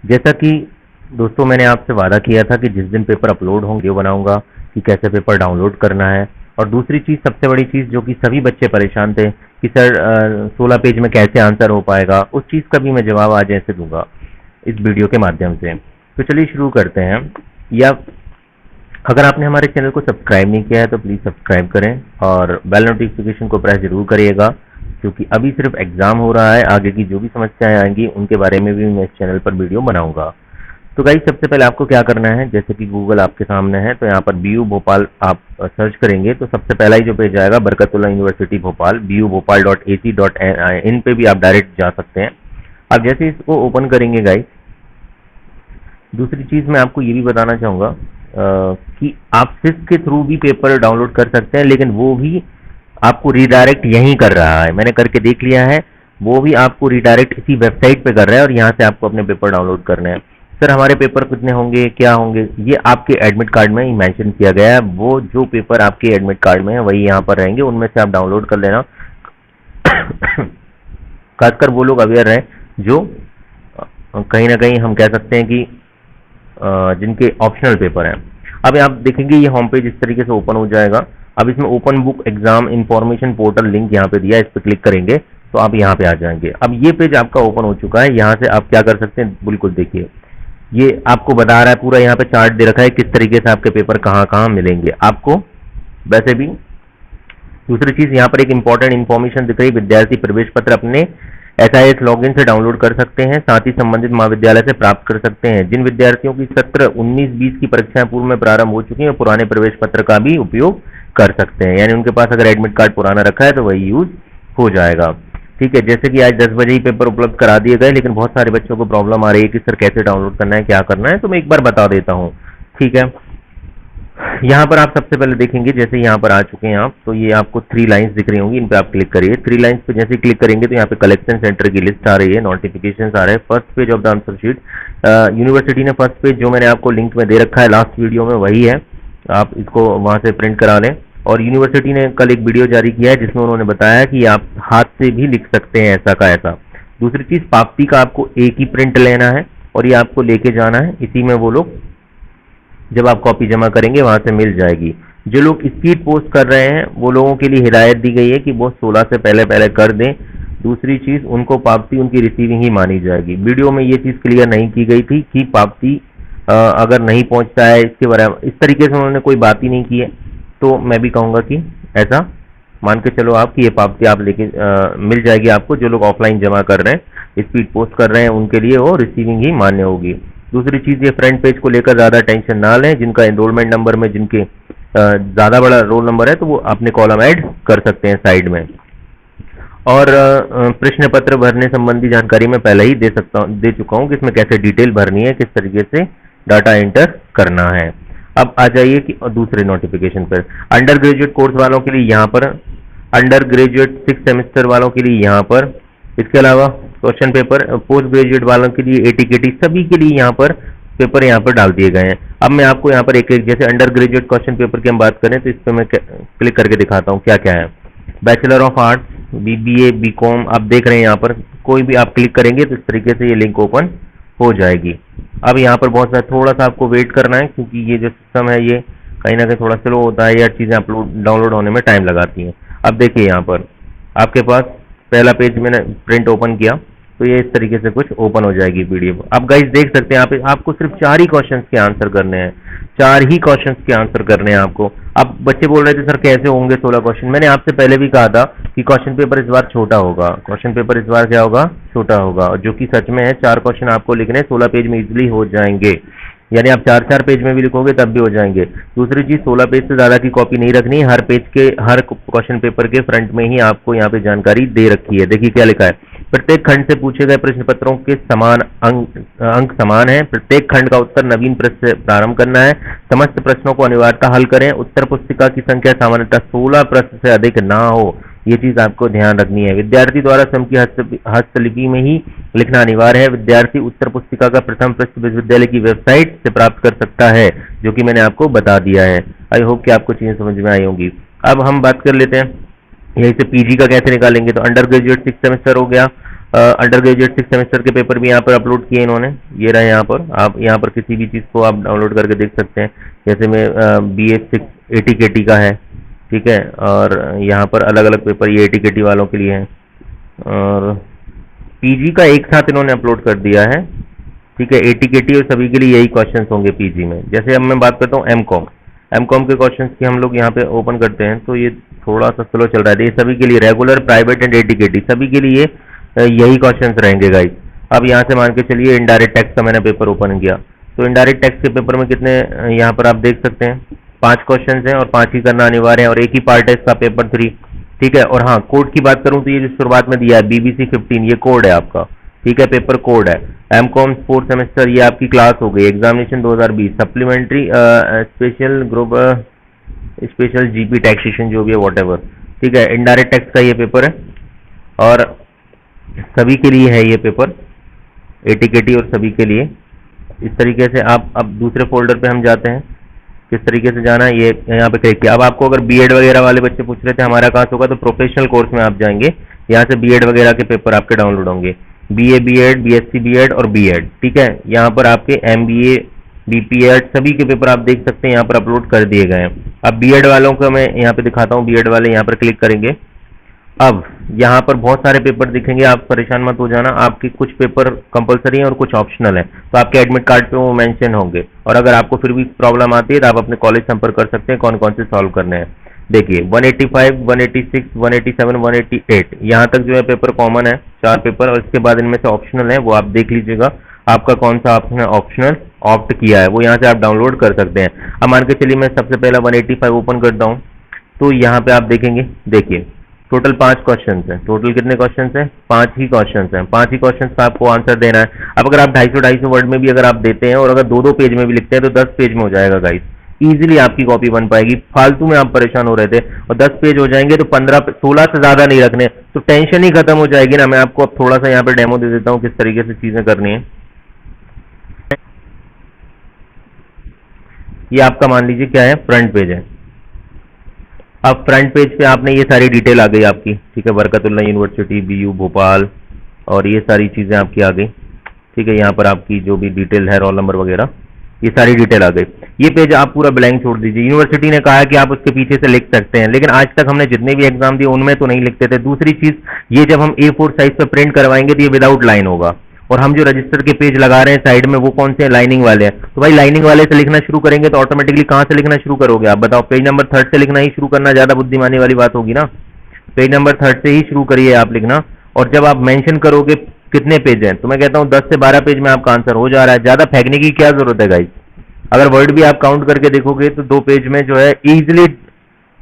जैसा कि दोस्तों मैंने आपसे वादा किया था कि जिस दिन पेपर अपलोड होंगे वीडियो बनाऊंगा कि कैसे पेपर डाउनलोड करना है। और दूसरी चीज़, सबसे बड़ी चीज़ जो कि सभी बच्चे परेशान थे कि सर 16 पेज में कैसे आंसर हो पाएगा, उस चीज़ का भी मैं जवाब आज ऐसे दूंगा इस वीडियो के माध्यम से। तो चलिए शुरू करते हैं। या अगर आपने हमारे चैनल को सब्सक्राइब नहीं किया है तो प्लीज़ सब्सक्राइब करें और बेल नोटिफिकेशन को प्रेस जरूर करिएगा, क्योंकि अभी सिर्फ एग्ज़ाम हो रहा है। आगे की जो भी समस्याएं आएंगी उनके बारे में भी मैं इस चैनल पर वीडियो बनाऊंगा। तो गाइस, सबसे पहले आपको क्या करना है, जैसे कि गूगल आपके सामने है तो यहाँ पर बीयू भोपाल आप सर्च करेंगे तो सबसे पहला ही जो पेज आएगा बरकतुल्लाह यूनिवर्सिटी भोपाल, BU-Bhopal.ac.in पे भी आप डायरेक्ट जा सकते हैं। अब जैसे इसको ओपन करेंगे गाइस, दूसरी चीज़ मैं आपको ये भी बताना चाहूँगा कि आप सिस्क के थ्रू भी पेपर डाउनलोड कर सकते हैं, लेकिन वो भी आपको रिडायरेक्ट यहीं कर रहा है। मैंने करके देख लिया है, वो भी आपको रिडायरेक्ट इसी वेबसाइट पे कर रहा है और यहाँ से आपको अपने पेपर डाउनलोड करने हैं। सर हमारे पेपर कितने होंगे, क्या होंगे, ये आपके एडमिट कार्ड में ही मेंशन किया गया है। वो जो पेपर आपके एडमिट कार्ड में है वही यहाँ पर रहेंगे, उनमें से आप डाउनलोड कर लेना। खासकर वो लोग अवेयर हैं जो कहीं ना कहीं हम कह सकते हैं कि जिनके ऑप्शनल पेपर हैं। अब आप देखेंगे ये होम पेज इस तरीके से ओपन हो जाएगा। अब इसमें open book exam information portal link यहाँ पे दिया है, इस पर क्लिक करेंगे तो आप यहाँ पे आ जाएंगे। अब ये पेज आपका ओपन हो चुका है। यहाँ से आप क्या कर सकते हैं, बिल्कुल देखिए, ये आपको बता रहा है पूरा, यहाँ पे चार्ट दे रखा है किस तरीके से आपके पेपर कहाँ कहाँ मिलेंगे आपको। वैसे भी दूसरी चीज, यहाँ पर एक इंपॉर्टेंट इंफॉर्मेशन दिख रही है, विद्यार्थी प्रवेश पत्र अपने SIS लॉगिन से डाउनलोड कर सकते हैं, साथ ही संबंधित महाविद्यालय से प्राप्त कर सकते हैं। जिन विद्यार्थियों की सत्र 19-20 की परीक्षाएं पूर्व में प्रारंभ हो चुकी हैं, पुराने प्रवेश पत्र का भी उपयोग कर सकते हैं। यानी उनके पास अगर एडमिट कार्ड पुराना रखा है तो वही यूज हो जाएगा। ठीक है, जैसे कि आज 10 बजे ही पेपर उपलब्ध करा दिए गए, लेकिन बहुत सारे बच्चों को प्रॉब्लम आ रही है कि सर कैसे डाउनलोड करना है, क्या करना है, तो मैं एक बार बता देता हूँ। ठीक है, यहाँ पर आप सबसे पहले देखेंगे, जैसे यहाँ पर आ चुके हैं आप, तो ये आपको 3 लाइंस दिख रही होंगी, इन पे आप क्लिक करिए। 3 लाइंस पे जैसे क्लिक करेंगे तो यहाँ पे कलेक्शन सेंटर की लिस्ट आ रही है, नोटिफिकेशन आ रहे हैं, first page of the answer sheet. University ने फर्स्ट पेज जो मैंने आपको लिंक में दे रखा है लास्ट वीडियो में, वही है, आप इसको वहाँ से प्रिंट करा लें। और यूनिवर्सिटी ने कल एक वीडियो जारी किया है जिसमें उन्होंने बताया कि आप हाथ से भी लिख सकते हैं ऐसा का ऐसा। दूसरी चीज, पावती का आपको एक ही प्रिंट लेना है और ये आपको लेके जाना है, इसी में वो लोग जब आप कॉपी जमा करेंगे वहां से मिल जाएगी। जो लोग स्पीड पोस्ट कर रहे हैं वो लोगों के लिए हिदायत दी गई है कि वो 16 से पहले पहले कर दें। दूसरी चीज, उनको पावती उनकी रिसीविंग ही मानी जाएगी। वीडियो में ये चीज क्लियर नहीं की गई थी कि पावती अगर नहीं पहुंचता है इसके बारे में, इस तरीके से उन्होंने कोई बात ही नहीं की है। तो मैं भी कहूंगा कि ऐसा मान के चलो आप कि ये पावती आप लेके मिल जाएगी आपको। जो लोग ऑफलाइन जमा कर रहे हैं, स्पीड पोस्ट कर रहे हैं, उनके लिए वो रिसीविंग ही मान्य होगी। दूसरी चीज, ये फ्रंट पेज को लेकर ज्यादा टेंशन ना लें। जिनका एनरोलमेंट नंबर में जिनके ज्यादा बड़ा रोल नंबर है तो वो अपने कॉलम ऐड कर सकते हैं साइड में। और प्रश्न पत्र भरने संबंधी जानकारी मैं पहले ही दे चुका हूँ कि इसमें कैसे डिटेल भरनी है, किस तरीके से डाटा एंटर करना है। अब आ जाइए कि दूसरे नोटिफिकेशन पर, अंडर ग्रेजुएट कोर्स वालों के लिए यहाँ पर, अंडर ग्रेजुएट 6 सेमेस्टर वालों के लिए यहाँ पर, इसके अलावा क्वेश्चन पेपर पोस्ट ग्रेजुएट वालों के लिए ATKT सभी के लिए यहाँ पर पेपर यहाँ पर डाल दिए गए हैं। अब मैं आपको यहाँ पर एक एक, जैसे अंडर ग्रेजुएट क्वेश्चन पेपर की हम बात करें तो इस पर मैं क्लिक करके दिखाता हूँ क्या क्या है। Bachelor of arts, BBA, BCom आप देख रहे हैं, यहाँ पर कोई भी आप क्लिक करेंगे तो इस तरीके से ये लिंक ओपन हो जाएगी। अब यहाँ पर बहुत सारा थोड़ा सा आपको वेट करना है, क्योंकि ये जो सिस्टम है ये कहीं ना कहीं थोड़ा स्लो होता है, या चीज़ें अपलोड डाउनलोड होने में टाइम लगाती हैं। अब देखिए यहाँ पर आपके पास पहला पेज मैंने प्रिंट ओपन किया तो ये इस तरीके से कुछ ओपन हो जाएगी PDF। अब गाइस देख सकते हैं आप, आपको सिर्फ 4 ही क्वेश्चंस के आंसर करने हैं, 4 ही क्वेश्चंस के आंसर करने हैं आपको। अब बच्चे बोल रहे थे सर कैसे होंगे 16 क्वेश्चन, मैंने आपसे पहले भी कहा था कि क्वेश्चन पेपर इस बार छोटा होगा। क्वेश्चन पेपर इस बार क्या होगा, छोटा होगा, जो कि सच में है। 4 क्वेश्चन आपको लिखने 16 पेज में इजिली हो जाएंगे, यानी आप 4-4 पेज में भी लिखोगे तब भी हो जाएंगे। दूसरी चीज, 16 पेज से ज्यादा की कॉपी नहीं रखनी है। हर पेज के हर क्वेश्चन पेपर के फ्रंट में ही आपको यहाँ पे जानकारी दे रखी है। देखिए क्या लिखा है, प्रत्येक खंड से पूछे गए प्रश्न पत्रों के समान अंक समान है। प्रत्येक खंड का उत्तर नवीन प्रश्न से प्रारंभ करना है। समस्त प्रश्नों को अनिवार्यता हल करें। उत्तर पुस्तिका की संख्या सामान्यतः 16 प्रश्न से अधिक ना हो, ये चीज आपको ध्यान रखनी है। विद्यार्थी द्वारा स्वयं की हस्तलिपि में ही लिखना अनिवार्य है। विद्यार्थी उत्तर पुस्तिका का प्रथम पृष्ठ विश्वविद्यालय की वेबसाइट से प्राप्त कर सकता है, जो कि मैंने आपको बता दिया है। आई होप कि आपको चीजें समझ में आई होंगी। अब हम बात कर लेते हैं यहीं से PG का कैसे निकालेंगे। तो अंडर ग्रेजुएट 6 सेमेस्टर हो गया, अंडर ग्रेजुएट 6 सेमेस्टर के पेपर भी यहाँ पर अपलोड किए इन्होंने, ये रहे यहाँ पर। आप यहाँ पर किसी भी चीज़ को आप डाउनलोड करके देख सकते हैं। जैसे में BA6 ATKT का है, ठीक है, और यहाँ पर अलग अलग पेपर ये ATKT वालों के लिए है, और PG का एक साथ इन्होंने अपलोड कर दिया है, ठीक है। ATKT और सभी के लिए यही क्वेश्चंस होंगे PG में। जैसे अब मैं बात करता हूँ एमकॉम के क्वेश्चंस की हम लोग यहाँ पे ओपन करते हैं, तो ये थोड़ा सा स्लो चल रहा है। ये सभी के लिए रेगुलर, प्राइवेट एंड ATKT सभी के लिए यही क्वेश्चंस रहेंगे गाइस। अब यहाँ से मान के चलिए इंडायरेक्ट टैक्स का मैंने पेपर ओपन किया, तो इंडायरेक्ट टैक्स के पेपर में कितने यहाँ पर आप देख सकते हैं 5 क्वेश्चन हैं, और 5 ही करना अनिवार्य है, और एक ही पार्ट है इसका पेपर 3, ठीक है। और हाँ, कोड की बात करूँ तो ये जो शुरुआत में दिया है BBC 15, ये कोड है आपका, ठीक है, पेपर कोड है। एमकॉम 4 सेमेस्टर ये आपकी क्लास हो गई। Examination 2020 supplementary special group special GP taxation जो भी है वॉट, ठीक है। इनडायरेक्ट टैक्स का ये पेपर है और सभी के लिए है ये पेपर, ATKT और सभी के लिए। इस तरीके से आप अब दूसरे फोल्डर पे हम जाते हैं, किस तरीके से जाना है ये यहाँ पे क्लिक किया। अब आपको अगर BEd वगैरह वाले बच्चे पूछ रहे थे हमारा कहाँ से होगा, तो प्रोफेशनल कोर्स में आप जाएंगे, यहाँ से BEd वगैरह के पेपर आपके डाउनलोड होंगे, BA BEd BSc BEd और BEd, ठीक है। यहाँ पर आपके MBA BPEd सभी के पेपर आप देख सकते हैं यहाँ पर अपलोड कर दिए गए हैं। अब BEd वालों का मैं यहाँ पे दिखाता हूँ, BEd वाले यहाँ पर क्लिक करेंगे। अब यहाँ पर बहुत सारे पेपर दिखेंगे, आप परेशान मत हो जाना, आपके कुछ पेपर कंपलसरी हैं और कुछ ऑप्शनल है, तो आपके एडमिट कार्ड पे वो मेंशन होंगे। और अगर आपको फिर भी प्रॉब्लम आती है तो आप अपने कॉलेज संपर्क कर सकते हैं कौन कौन से सॉल्व करने हैं। देखिए 185, 186, 187, 188 यहाँ तक जो है पेपर कॉमन है, 4 पेपर, और इसके बाद इनमें से ऑप्शनल है, वो आप देख लीजिएगा आपका कौन सा आपने ऑप्शनल ऑप्ट किया है, वो यहाँ से आप डाउनलोड कर सकते हैं। अब मान के चलिए मैं सबसे पहला 185 ओपन करता हूँ, तो यहाँ पे आप देखेंगे, देखिए टोटल 5 क्वेश्चन हैं। टोटल कितने क्वेश्चन हैं? 5 ही क्वेश्चन हैं। 5 ही क्वेश्चन का आपको आंसर देना है। अब अगर आप 250-250 वर्ड में भी अगर आप देते हैं और अगर 2-2 पेज में भी लिखते हैं तो 10 पेज में हो जाएगा गाइस, इजीली आपकी कॉपी बन पाएगी। फालतू में आप परेशान हो रहे थे, और 10 पेज हो जाएंगे तो 15-16 से ज्यादा नहीं रखने, तो टेंशन ही खत्म हो जाएगी ना। मैं आपको अब थोड़ा सा यहाँ पे डेमो दे देता हूँ किस तरीके से चीजें करनी है। ये आपका मान लीजिए क्या है, फ्रंट पेज है। अब फ्रंट पेज पे आपने ये सारी डिटेल आ गई आपकी, ठीक है, बरकतुल्लाह यूनिवर्सिटी BU भोपाल, और ये सारी चीजें आपकी आ गई, ठीक है। यहाँ पर आपकी जो भी डिटेल है, रोल नंबर वगैरह, ये सारी डिटेल आ गई। ये पेज आप पूरा ब्लैंक छोड़ दीजिए। यूनिवर्सिटी ने कहा है कि आप उसके पीछे से लिख सकते हैं, लेकिन आज तक हमने जितने भी एग्जाम दिए उनमें तो नहीं लिखते थे। दूसरी चीज, ये जब हम A4 साइज पे प्रिंट करवाएंगे तो ये विदाउट लाइन होगा, और हम जो रजिस्टर के पेज लगा रहे हैं साइड में वो कौन से लाइनिंग वाले हैं। तो भाई लाइनिंग वाले से लिखना शुरू करेंगे तो ऑटोमेटिकली कहां से लिखना शुरू करोगे आप बताओ? पेज नंबर 3 से लिखना ही शुरू करना ज्यादा बुद्धिमानी वाली बात होगी ना। पेज नंबर 3 से ही शुरू करिए आप लिखना, और जब आप मेंशन करोगे कितने पेज हैं, तो मैं कहता हूं 10 से 12 पेज में आपका आंसर हो जा रहा है। ज्यादा फेंकने की क्या जरूरत है गाइस? अगर वर्ड भी आप काउंट करके देखोगे तो 2 पेज में जो है इजिली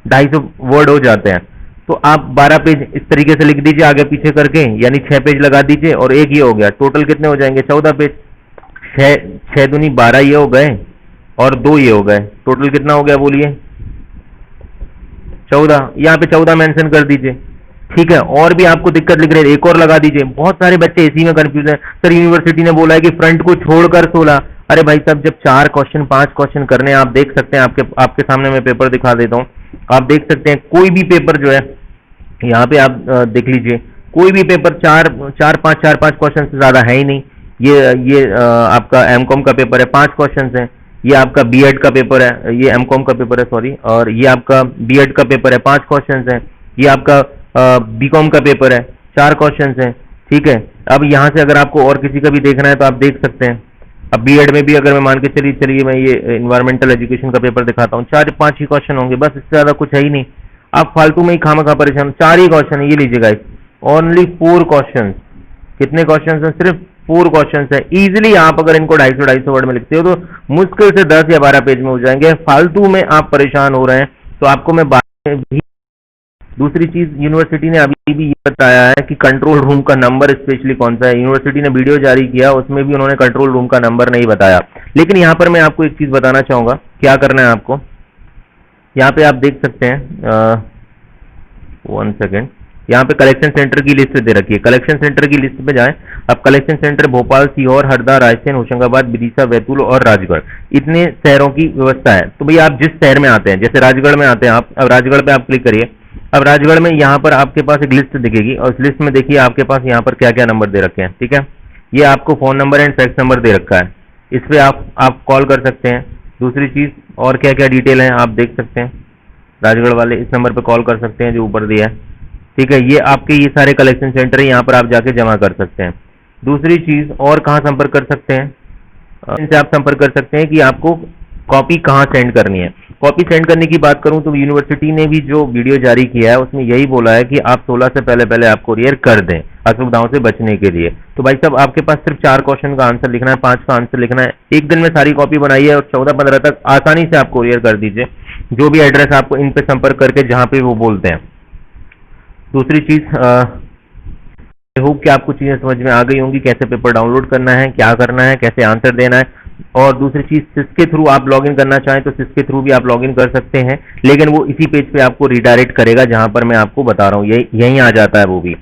250 वर्ड हो जाते हैं। तो आप 12 पेज इस तरीके से लिख दीजिए आगे पीछे करके, यानी 6 पेज लगा दीजिए, और एक ये हो गया। टोटल कितने हो जाएंगे? 14 पेज। 6 दूनी 12 ये हो गए, और 2 ये हो गए। टोटल कितना हो गया बोलिए? 14। यहाँ पे 14 मेंशन कर दीजिए, ठीक है। और भी आपको दिक्कत लिख रहे हैं, एक और लगा दीजिए। बहुत सारे बच्चे इसी में कंफ्यूज हैं, सर यूनिवर्सिटी ने बोला है कि फ्रंट को छोड़कर 16। अरे भाई साहब, जब 4 क्वेश्चन 5 क्वेश्चन करने हैं, आप देख सकते हैं, आपके सामने मैं पेपर दिखा देता हूँ, आप देख सकते हैं कोई भी पेपर जो है यहाँ पे आप देख लीजिए, कोई भी पेपर 4-5 क्वेश्चन से ज्यादा है ही नहीं। ये आपका एमकॉम का पेपर है, 5 क्वेश्चन हैं। ये आपका BEd का पेपर है, ये एमकॉम का पेपर है सॉरी, और ये आपका BEd का पेपर है, 5 क्वेश्चन हैं। ये आपका BCom का पेपर है, 4 क्वेश्चन हैं, ठीक है। अब यहाँ से अगर आपको और किसी का भी देखना है तो आप देख सकते हैं। अब BEd में भी अगर मैं मान के चलिए मैं ये एनवायरमेंटल एजुकेशन का पेपर दिखाता हूँ, 4-5 ही क्वेश्चन होंगे बस, इससे ज्यादा कुछ है ही नहीं। आप फालतू में ही खामखा परेशान, 4 ही क्वेश्चन है। ये लीजिए गाइस, ओनली 4 क्वेश्चन। कितने क्वेश्चन हैं? सिर्फ 4 क्वेश्चन है। इजिली आप अगर इनको 250-250 वर्ड में लिखते हो तो मुश्किल से 10 या 12 पेज में हो जाएंगे। फालतू में आप परेशान हो रहे हैं, तो आपको मैं बात भी। दूसरी चीज, यूनिवर्सिटी ने अभी भी ये बताया है कि कंट्रोल रूम का नंबर स्पेशली कौन सा है। यूनिवर्सिटी ने वीडियो जारी किया, उसमें भी उन्होंने कंट्रोल रूम का नंबर नहीं बताया। लेकिन यहाँ पर मैं आपको एक चीज बताना चाहूंगा, क्या करना है आपको। यहाँ पे आप देख सकते हैं, 1 सेकेंड, यहाँ पे कलेक्शन सेंटर की लिस्ट दे रखी है। कलेक्शन सेंटर की लिस्ट पे जाएं। अब कलेक्शन सेंटर भोपाल, सीहोर, हरदा, रायसेन, होशंगाबाद, विदिशा, बैतूल और राजगढ़, इतने शहरों की व्यवस्था है। तो भैया आप जिस शहर में आते हैं, जैसे राजगढ़ में आते हैं आप, अब राजगढ़ पे आप क्लिक करिए। अब राजगढ़ में यहाँ पर आपके पास एक लिस्ट दिखेगी और इस लिस्ट में देखिए आपके पास यहाँ पर क्या क्या नंबर दे रखे हैं। ठीक है, ये आपको phone number and fax number दे रखा है, इस पे आप कॉल कर सकते हैं। दूसरी चीज और क्या क्या डिटेल है आप देख सकते हैं, राजगढ़ वाले इस नंबर पे कॉल कर सकते हैं जो ऊपर दिया है। ठीक है, ये आपके ये सारे कलेक्शन सेंटर है, यहाँ पर आप जाके जमा कर सकते हैं। दूसरी चीज और कहाँ संपर्क कर सकते हैं, इनसे आप संपर्क कर सकते हैं कि आपको कॉपी कहाँ सेंड करनी है। कॉपी सेंड करने की बात करूं तो यूनिवर्सिटी ने भी जो वीडियो जारी किया है उसमें यही बोला है कि आप 16 से पहले पहले आप कोरियर कर दें असुविधाओं से बचने के लिए। तो भाई साहब आपके पास सिर्फ 4 क्वेश्चन का आंसर लिखना है, 5 का आंसर लिखना है, एक दिन में सारी कॉपी बनाइए और 14-15 तक आसानी से आप कोरियर कर दीजिए, जो भी एड्रेस आपको इन पे संपर्क करके जहां पे वो बोलते हैं। दूसरी चीज आई होप कि आपको चीजें समझ में आ गई होंगी, कैसे पेपर डाउनलोड करना है, क्या करना है, कैसे आंसर देना है। और दूसरी चीज सिस के थ्रू आप लॉगिन करना चाहें तो सिस के थ्रू भी आप लॉगिन कर सकते हैं, लेकिन वो इसी पेज पे आपको रिडायरेक्ट करेगा जहां पर मैं आपको बता रहा हूँ, यहीं आ जाता है वो भी।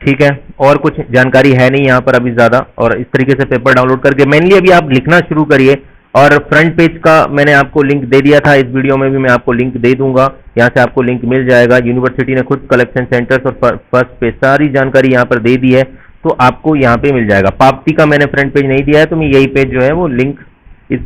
ठीक है, और कुछ जानकारी है नहीं यहाँ पर अभी ज्यादा। और इस तरीके से पेपर डाउनलोड करके मेनली अभी आप लिखना शुरू करिए। और फ्रंट पेज का मैंने आपको लिंक दे दिया था, इस वीडियो में भी मैं आपको लिंक दे दूंगा, यहाँ से आपको लिंक मिल जाएगा। यूनिवर्सिटी ने खुद कलेक्शन सेंटर्स और फर्स्ट पेज सारी जानकारी यहाँ पर दे दी है, तो आपको यहाँ पे मिल जाएगा। पाप्ती का मैंने फ्रंट पेज नहीं दिया है, तो मैं यही पेज जो है वो लिंक, इस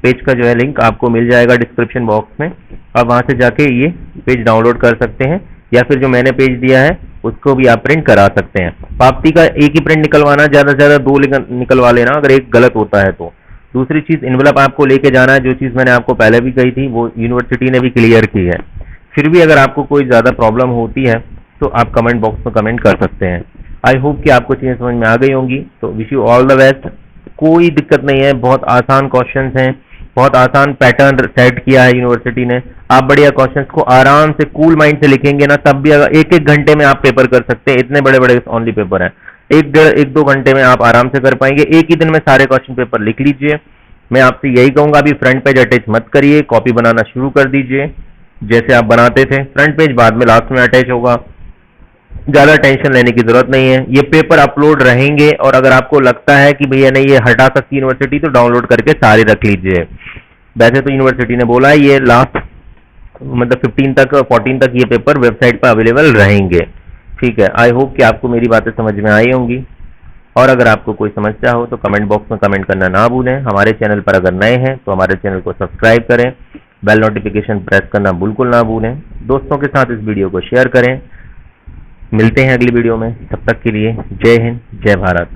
पेज का जो है लिंक आपको मिल जाएगा डिस्क्रिप्शन बॉक्स में। आप वहां से जाके ये पेज डाउनलोड कर सकते हैं, या फिर जो मैंने पेज दिया है उसको भी आप प्रिंट करा सकते हैं। पाप्ती का एक ही प्रिंट निकलवाना, ज्यादा से ज्यादा 2 निकलवा लेना अगर एक गलत होता है तो। दूसरी चीज इन्वेलप आपको लेके जाना है, जो चीज मैंने आपको पहले भी कही थी वो यूनिवर्सिटी ने भी क्लियर की है। फिर भी अगर आपको कोई ज्यादा प्रॉब्लम होती है तो आप कमेंट बॉक्स में कमेंट कर सकते हैं। आई होप कि आपको चीजें समझ में आ गई होंगी, तो wish you all the best. कोई दिक्कत नहीं है, बहुत आसान क्वेश्चंस हैं, बहुत आसान पैटर्न सेट किया है यूनिवर्सिटी ने। आप बढ़िया क्वेश्चंस को आराम से कूल माइंड से लिखेंगे ना, तब भी अगर 1-1 घंटे में आप पेपर कर सकते हैं, इतने बड़े बड़े ओनली पेपर हैं। 1-1.5-2 घंटे में आप आराम से कर पाएंगे, एक ही दिन में सारे क्वेश्चन पेपर लिख लीजिए। मैं आपसे यही कहूंगा, अभी फ्रंट पेज अटैच मत करिए, कॉपी बनाना शुरू कर दीजिए जैसे आप बनाते थे। फ्रंट पेज बाद में लास्ट में अटैच होगा, ज्यादा टेंशन लेने की जरूरत नहीं है। ये पेपर अपलोड रहेंगे, और अगर आपको लगता है कि भैया नहीं ये हटा सकती यूनिवर्सिटी तो डाउनलोड करके सारे रख लीजिए। वैसे तो यूनिवर्सिटी ने बोला है ये लास्ट मतलब 14 तक ये पेपर वेबसाइट पर अवेलेबल रहेंगे। ठीक है, आई होप कि आपको मेरी बातें समझ में आई होंगी, और अगर आपको कोई समस्या हो तो कमेंट बॉक्स में कमेंट करना ना भूलें। हमारे चैनल पर अगर नए हैं तो हमारे चैनल को सब्सक्राइब करें, बेल नोटिफिकेशन प्रेस करना बिल्कुल ना भूलें, दोस्तों के साथ इस वीडियो को शेयर करें। मिलते हैं अगली वीडियो में, तब तक के लिए जय हिंद, जय भारत।